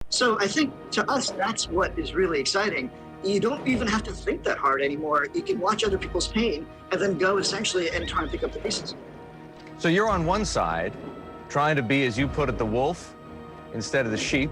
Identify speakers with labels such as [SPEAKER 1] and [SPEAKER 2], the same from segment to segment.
[SPEAKER 1] So I think to us, that's what is really exciting. You don't even have to think that hard anymore. You can watch other people's pain and then go essentially and try and pick up the pieces.
[SPEAKER 2] So you're on one side, trying to be, as you put it, the wolf instead of the sheep.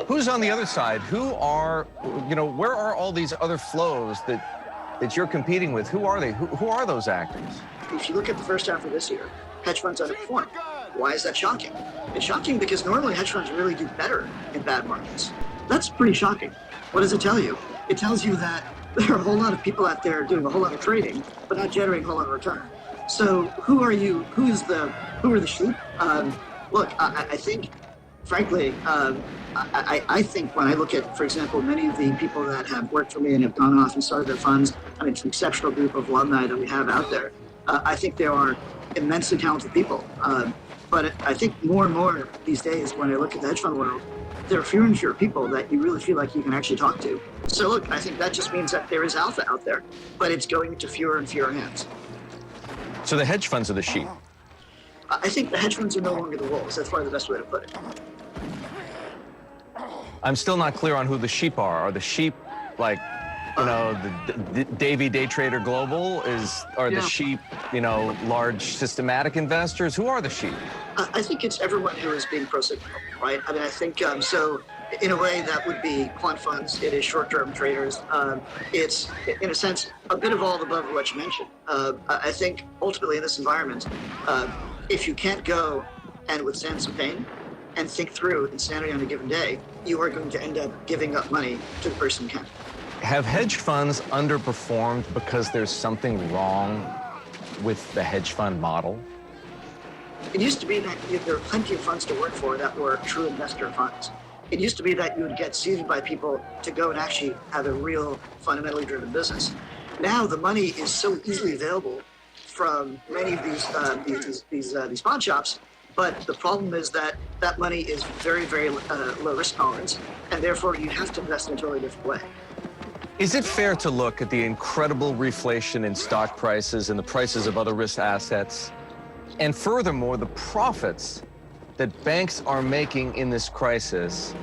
[SPEAKER 2] Who's on the other side? Who are, where are all these other flows that you're competing with? Who are they? Who are those actors?
[SPEAKER 1] If you look at the first half of this year, hedge funds underperformed. Why is that shocking? It's shocking because normally hedge funds really do better in bad markets. That's pretty shocking. What does it tell you? It tells you that there are a whole lot of people out there doing a whole lot of trading, but not generating a whole lot of return. So who are you? Who are the sheep? Look, I think, frankly, I think when I look at, for example, many of the people that have worked for me and have gone off and started their funds, I mean, it's an exceptional group of alumni that we have out there. I think there are immensely talented people. But I think more and more these days, when I look at the hedge fund world, there are fewer and fewer people that you really feel like you can actually talk to. So look, I think that just means that there is alpha out there, but it's going into fewer and fewer hands.
[SPEAKER 2] So the hedge funds are the sheep.
[SPEAKER 1] I think the hedge funds are no longer the wolves. That's probably the best way to put it.
[SPEAKER 2] I'm still not clear on who the sheep are. Are the sheep like, the Davy Day Trader Global are the sheep, large systematic investors? Who are the sheep?
[SPEAKER 1] I think it's everyone who is being pro-cyclical, right? I mean, I think, so in a way that would be quant funds, it is short-term traders. It's, in a sense, a bit of all the above what you mentioned. I think ultimately in this environment, if you can't go and withstand some pain and think through insanity on a given day, you are going to end up giving up money to the person who can.
[SPEAKER 2] Have hedge funds underperformed because there's something wrong with the hedge fund model?
[SPEAKER 1] It used to be that there were plenty of funds to work for that were true investor funds. It used to be that you would get seeded by people to go and actually have a real fundamentally driven business. Now the money is so easily available from many of these bond shops, but the problem is that that money is very, very low risk tolerance, and therefore you have to invest in a totally different way.
[SPEAKER 2] Is it fair to look at the incredible reflation in stock prices and the prices of other risk assets, and furthermore, the profits that banks are making in this crisis,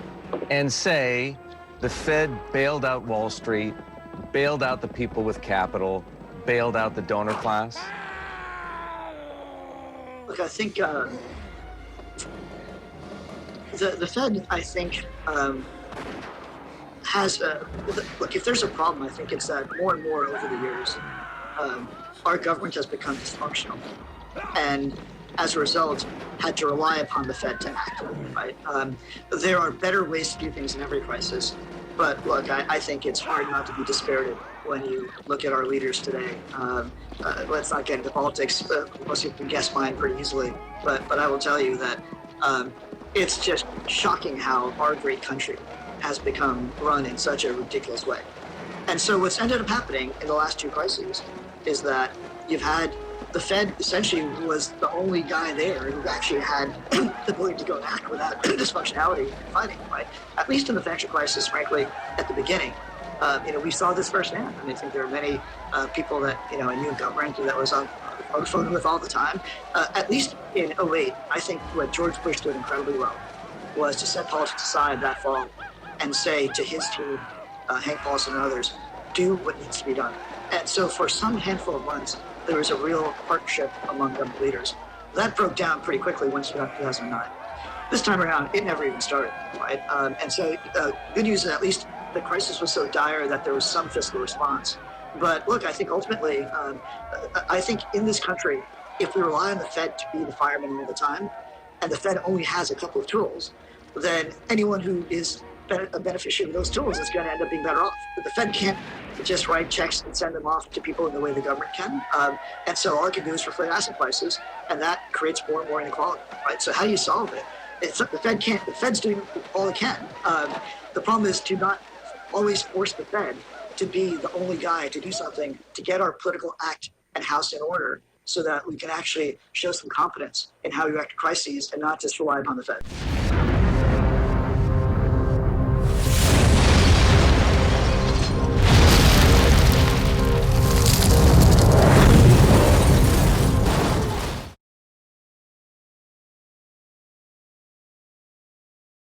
[SPEAKER 2] and say the Fed bailed out Wall Street, bailed out the people with capital, bailed out the donor class?
[SPEAKER 1] Look, I think the Fed, I think, has look, if there's a problem, I think it's that more and more over the years, our government has become dysfunctional, and as a result, had to rely upon the Fed to act, right? There are better ways to do things in every crisis, but look, I think it's hard not to be dispirited when you look at our leaders today. Let's not get into politics. Most people can guess mine pretty easily, but I will tell you that it's just shocking how our great country has become run in such a ridiculous way. And so what's ended up happening in the last two crises is that you've had the Fed essentially was the only guy there who actually had the ability to go and act without dysfunctionality and fighting, right? At least in the financial crisis, frankly, at the beginning. We saw this firsthand. I mean, I think there are many people that, I knew in government that was on the phone with all the time. At least in 2008, I think what George Bush did incredibly well was to set politics aside that fall and say to his team, Hank Paulson and others, do what needs to be done. And so for some handful of months, there was a real partnership among government leaders. That broke down pretty quickly once we got to 2009. This time around, it never even started, right? And so good news is at least the crisis was so dire that there was some fiscal response. But look, I think ultimately, I think in this country, if we rely on the Fed to be the fireman all the time, and the Fed only has a couple of tools, then anyone who is a beneficiary of those tools is going to end up being better off. But the Fed can't just write checks and send them off to people in the way the government can. And so all it can do is reflate asset prices, and that creates more and more inequality, right? So how do you solve it? The Fed's doing all it can. The problem is to not always force the Fed to be the only guy to do something to get our political act and house in order so that we can actually show some competence in how we react to crises and not just rely upon the Fed.